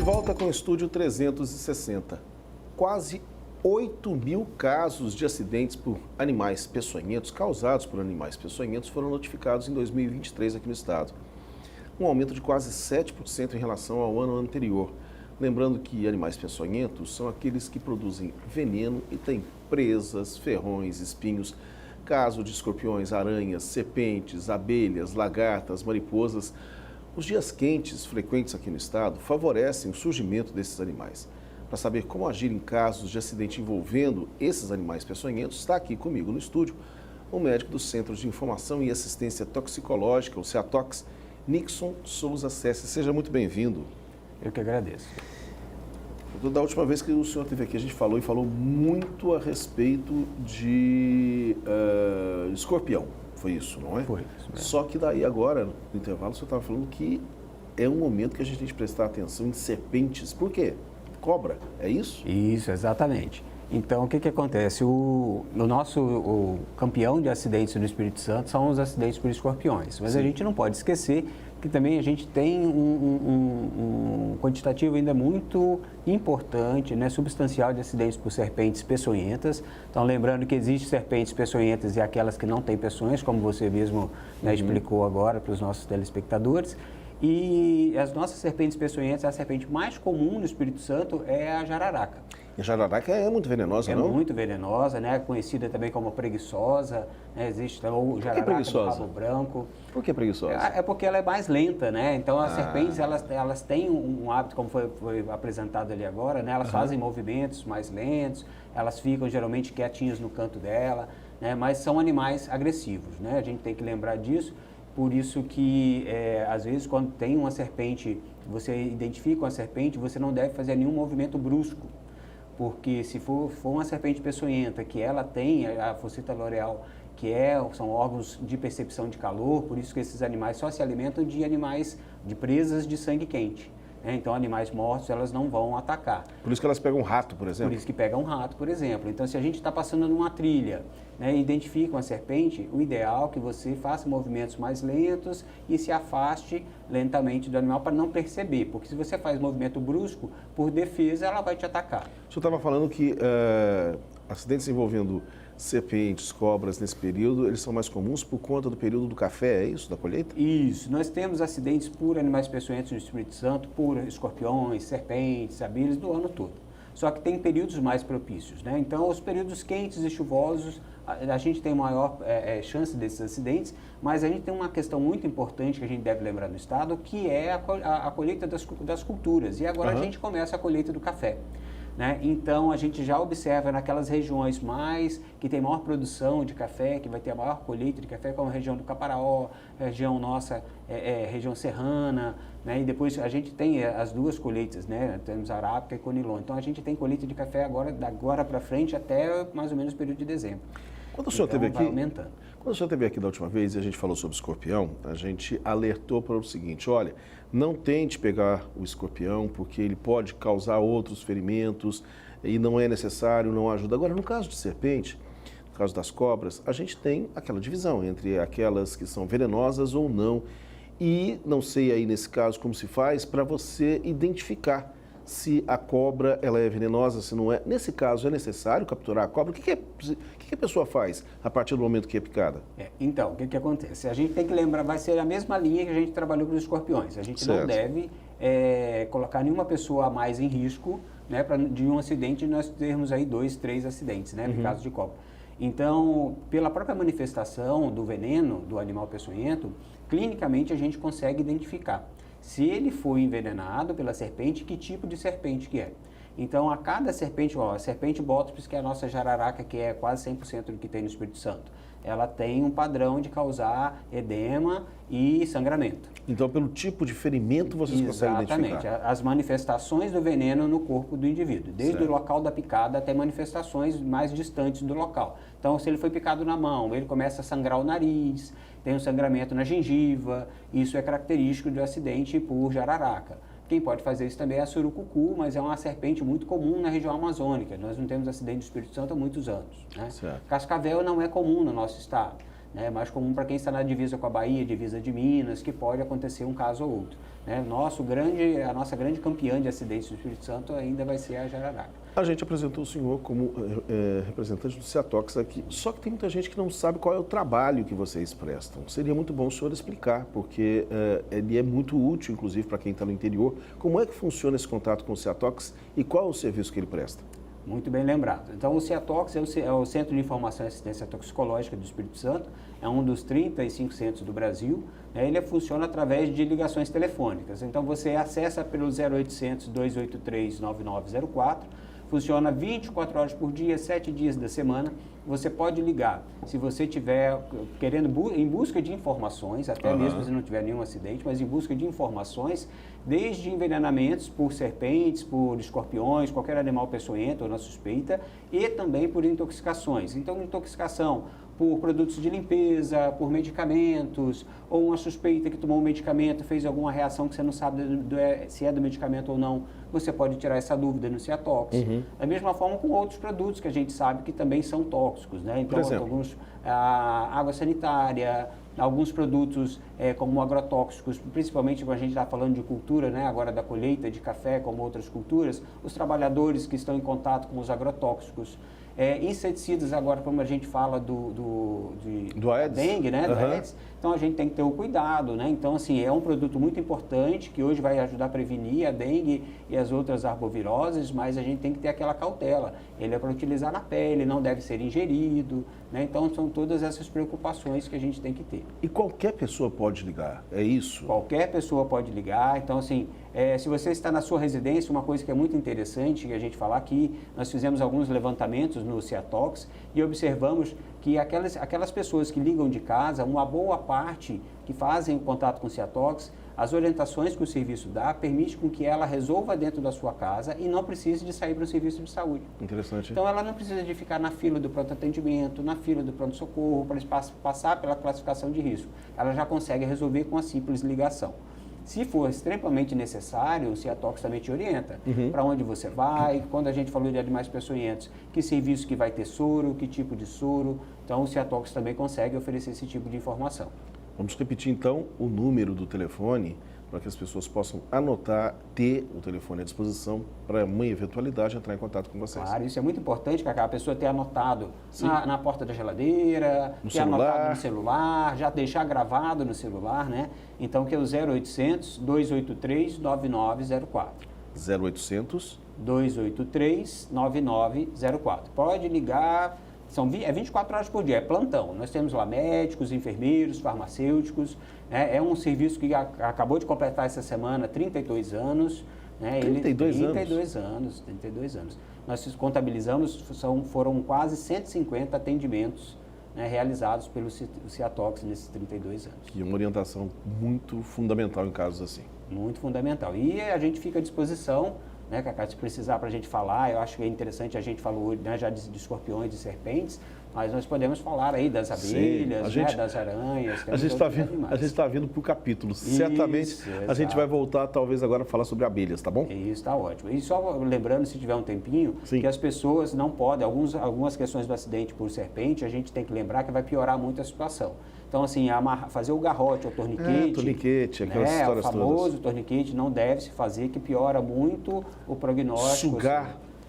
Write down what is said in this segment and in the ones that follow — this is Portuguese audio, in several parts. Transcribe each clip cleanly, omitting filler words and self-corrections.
volta com o Estúdio 360. Quase 8 mil casos de acidentes por animais peçonhentos, causados por animais peçonhentos, foram notificados em 2023 aqui no estado. Um aumento de quase 7% em relação ao ano anterior. Lembrando que animais peçonhentos são aqueles que produzem veneno e têm presas, ferrões, espinhos. Caso de escorpiões, aranhas, serpentes, abelhas, lagartas, mariposas. Os dias quentes frequentes aqui no estado favorecem o surgimento desses animais. Para saber como agir em casos de acidente envolvendo esses animais peçonhentos, está aqui comigo no estúdio o médico do Centro de Informação e Assistência Toxicológica, o CEATOX, Nixon Souza Sessi. Seja muito bem-vindo. Eu que agradeço. Da última vez que o senhor esteve aqui, a gente falou muito a respeito de escorpião. Foi isso, não é? Foi isso mesmo. Só que daí agora, no intervalo, o senhor estava falando que é um momento que a gente tem que prestar atenção em serpentes. Por quê? Cobra, é isso? Isso, exatamente. Então, o que acontece? O campeão de acidentes no Espírito Santo são os acidentes por escorpiões. Mas Sim. A gente não pode esquecer que também a gente tem um quantitativo ainda muito importante, né, substancial de acidentes por serpentes peçonhentas. Então, lembrando que existem serpentes peçonhentas e aquelas que não têm peçonhas, como você mesmo explicou agora para os nossos telespectadores. E as nossas serpentes peçonhentas, a serpente mais comum no Espírito Santo é a jararaca. E a jararaca é muito venenosa, não? É muito venenosa, né? Conhecida também como preguiçosa, né? Existe o jararaca do rabo branco. Por que preguiçosa? É porque ela é mais lenta, né? Então as serpentes, elas têm um hábito, como foi apresentado ali agora, né? Elas fazem movimentos mais lentos, elas ficam geralmente quietinhas no canto dela, né? Mas são animais agressivos, né? A gente tem que lembrar disso. Por isso que, às vezes, quando tem uma serpente, você identifica uma serpente, você não deve fazer nenhum movimento brusco. Porque se for uma serpente peçonhenta, que ela tem a fossita loreal, são órgãos de percepção de calor, por isso que esses animais só se alimentam de presas de sangue quente. Então, animais mortos, elas não vão atacar. Por isso que elas pegam um rato, por exemplo? Por isso que pegam um rato, por exemplo. Então, se a gente está passando numa trilha, né, e identifica uma serpente, o ideal é que você faça movimentos mais lentos e se afaste lentamente do animal para não perceber. Porque se você faz movimento brusco, por defesa, ela vai te atacar. O senhor estava falando que acidentes envolvendo serpentes, cobras, nesse período, eles são mais comuns por conta do período do café, é isso, da colheita? Isso. Nós temos acidentes por animais peçonhentos no Espírito Santo, por escorpiões, serpentes, abelhas, do ano todo. Só que tem períodos mais propícios, né? Então, os períodos quentes e chuvosos, a gente tem maior chance desses acidentes, mas a gente tem uma questão muito importante que a gente deve lembrar no estado, que é a colheita das culturas. E agora a gente começa a colheita do café. Né? Então, a gente já observa naquelas regiões que tem maior produção de café, que vai ter a maior colheita de café, como a região do Caparaó, região nossa, região serrana, né? E depois a gente tem as duas colheitas, né? Temos arábica e conilon. Então, a gente tem colheita de café agora para frente até mais ou menos o período de dezembro. Quando o senhor esteve aqui, aumentando. Quando o senhor esteve aqui da última vez e a gente falou sobre escorpião, a gente alertou para o seguinte: olha, não tente pegar o escorpião porque ele pode causar outros ferimentos e não é necessário, não ajuda. Agora, no caso de serpente, no caso das cobras, a gente tem aquela divisão entre aquelas que são venenosas ou não. E não sei aí nesse caso como se faz para você identificar se a cobra ela é venenosa, se não é. Nesse caso, é necessário capturar a cobra? O que a pessoa faz a partir do momento que é picada? Então, o que acontece? A gente tem que lembrar, vai ser a mesma linha que a gente trabalhou para os escorpiões. A gente não deve colocar nenhuma pessoa a mais em risco, né, de um acidente nós termos aí 2, 3 acidentes, né, no caso de cobra. Então, pela própria manifestação do veneno do animal peçonhento, clinicamente a gente consegue identificar se ele foi envenenado pela serpente, que tipo de serpente que é. Então, a cada serpente, a serpente bótopis, que é a nossa jararaca, que é quase 100% do que tem no Espírito Santo, ela tem um padrão de causar edema e sangramento. Então, pelo tipo de ferimento, vocês conseguem identificar? Exatamente. As manifestações do veneno no corpo do indivíduo. Desde o local da picada até manifestações mais distantes do local. Então, se ele foi picado na mão, ele começa a sangrar o nariz, tem um sangramento na gengiva. Isso é característico do acidente por jararaca. Quem pode fazer isso também é a surucucu, mas é uma serpente muito comum na região amazônica. Nós não temos acidente do Espírito Santo há muitos anos, né? Cascavel não é comum no nosso estado. né? É mais comum para quem está na divisa com a Bahia, divisa de Minas, que pode acontecer um caso ou outro, né? A nossa grande campeã de acidentes do Espírito Santo ainda vai ser a Jararaca. A gente apresentou o senhor como representante do Ciatox aqui, só que tem muita gente que não sabe qual é o trabalho que vocês prestam. Seria muito bom o senhor explicar, porque ele é muito útil, inclusive, para quem está no interior. Como é que funciona esse contato com o Ciatox e qual é o serviço que ele presta? Muito bem lembrado. Então, o Ciatox é o Centro de Informação e Assistência Toxicológica do Espírito Santo, é um dos 35 centros do Brasil, né? Ele funciona através de ligações telefônicas. Então, você acessa pelo 0800 283 9904, funciona 24 horas por dia, 7 dias da semana. Você pode ligar se você estiver em busca de informações, até mesmo se não tiver nenhum acidente, mas em busca de informações, desde envenenamentos por serpentes, por escorpiões, qualquer animal peçonhento ou na suspeita, e também por intoxicações. Então, intoxicação por produtos de limpeza, por medicamentos, ou uma suspeita que tomou um medicamento, fez alguma reação que você não sabe se é do medicamento ou não, você pode tirar essa dúvida no Ciatox. Da mesma forma com outros produtos que a gente sabe que também são tóxicos, né? Então, alguns, água sanitária, alguns produtos como agrotóxicos, principalmente quando a gente está falando de cultura, né? Agora da colheita de café, como outras culturas, os trabalhadores que estão em contato com os agrotóxicos, inseticidas agora, como a gente fala do Aedes, dengue, né? Do Aedes. Então, a gente tem que ter o cuidado, né? Então, assim, é um produto muito importante que hoje vai ajudar a prevenir a dengue e as outras arboviroses, mas a gente tem que ter aquela cautela. Ele é para utilizar na pele, não deve ser ingerido, né? Então, são todas essas preocupações que a gente tem que ter. E qualquer pessoa pode ligar, é isso? Qualquer pessoa pode ligar. Então, assim, se você está na sua residência, uma coisa que é muito interessante que a gente falar aqui, nós fizemos alguns levantamentos no Ciatox e observamos que aquelas pessoas que ligam de casa, uma boa parte que fazem o contato com o Ciatox, as orientações que o serviço dá permite com que ela resolva dentro da sua casa e não precise de sair para o serviço de saúde. Interessante. Então, ela não precisa de ficar na fila do pronto atendimento, na fila do pronto-socorro, para passar pela classificação de risco. Ela já consegue resolver com a simples ligação. Se for extremamente necessário, o Ciatox também te orienta para onde você vai. Quando a gente falou de animais peçonhentos, que serviço que vai ter soro, que tipo de soro. Então, o Ciatox também consegue oferecer esse tipo de informação. Vamos repetir, então, o número do telefone para que as pessoas possam anotar, ter o telefone à disposição para uma eventualidade entrar em contato com vocês. Claro, isso é muito importante, Cacá, a pessoa ter anotado na porta da geladeira, ter anotado no celular, já deixar gravado no celular, né? Então, que é o 0800 283 9904. 0800 283 9904. Pode ligar, é 24 horas por dia, é plantão. Nós temos lá médicos, enfermeiros, farmacêuticos, né? É um serviço que acabou de completar essa semana 32 anos. Né? 32 anos. Nós contabilizamos, foram quase 150 atendimentos, né, realizados pelo Ciatox nesses 32 anos. E uma orientação muito fundamental em casos assim. Muito fundamental. E a gente fica à disposição, né, Cacá, se precisar para a gente falar, eu acho que é interessante, a gente falou, né, já de escorpiões, de serpentes, mas nós podemos falar aí das abelhas, né, das aranhas. A gente está vindo para o capítulo. Certamente a gente vai voltar, talvez, agora a falar sobre abelhas, tá bom? Isso, está ótimo. E só lembrando, se tiver um tempinho, que as pessoas não podem, algumas questões do acidente por serpente, a gente tem que lembrar que vai piorar muito a situação. Então, assim, fazer o garrote, o torniquete, aquelas histórias todas. O famoso torniquete não deve se fazer, que piora muito o prognóstico.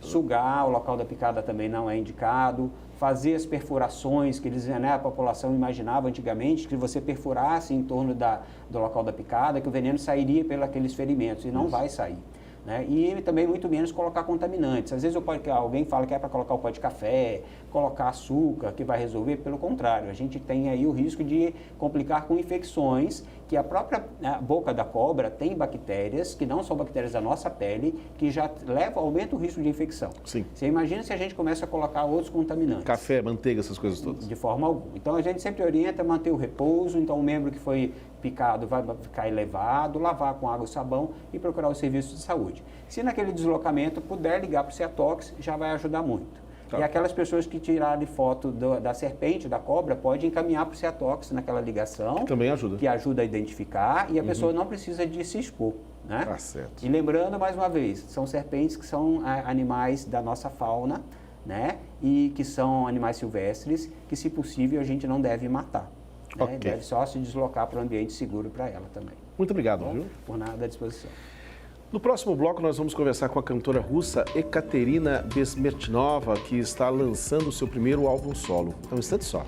Sugar, o local da picada também não é indicado. Fazer as perfurações que a população imaginava antigamente, que você perfurasse em torno do local da picada, que o veneno sairia pelos aqueles ferimentos, e não vai sair. Né? E também muito menos colocar contaminantes. Às vezes alguém fala que é para colocar o pó de café, colocar açúcar, que vai resolver. Pelo contrário, a gente tem aí o risco de complicar com infecções, que a própria boca da cobra tem bactérias, que não são bactérias da nossa pele, que já aumenta o risco de infecção. Sim. Você imagina se a gente começa a colocar outros contaminantes. Café, manteiga, essas coisas todas. De forma alguma. Então, a gente sempre orienta a manter o repouso. Então, o membro que foi picado vai ficar elevado, lavar com água e sabão e procurar o serviço de saúde. Se naquele deslocamento puder ligar para o Ciatox, já vai ajudar muito. Tá. E aquelas pessoas que tirarem foto da serpente, da cobra, pode encaminhar para o Ciatox naquela ligação. Que também ajuda. Que ajuda a identificar e a pessoa não precisa de se expor. Né? Tá certo. E lembrando, mais uma vez, são serpentes que são animais da nossa fauna, né? E que são animais silvestres, que, se possível, a gente não deve matar. né? Ok. Deve só se deslocar para um ambiente seguro para ela também. Muito obrigado, Bom, viu? por nada à disposição. No próximo bloco, nós vamos conversar com a cantora russa Ekaterina Besmertnova, que está lançando o seu primeiro álbum solo. Então, um instante só.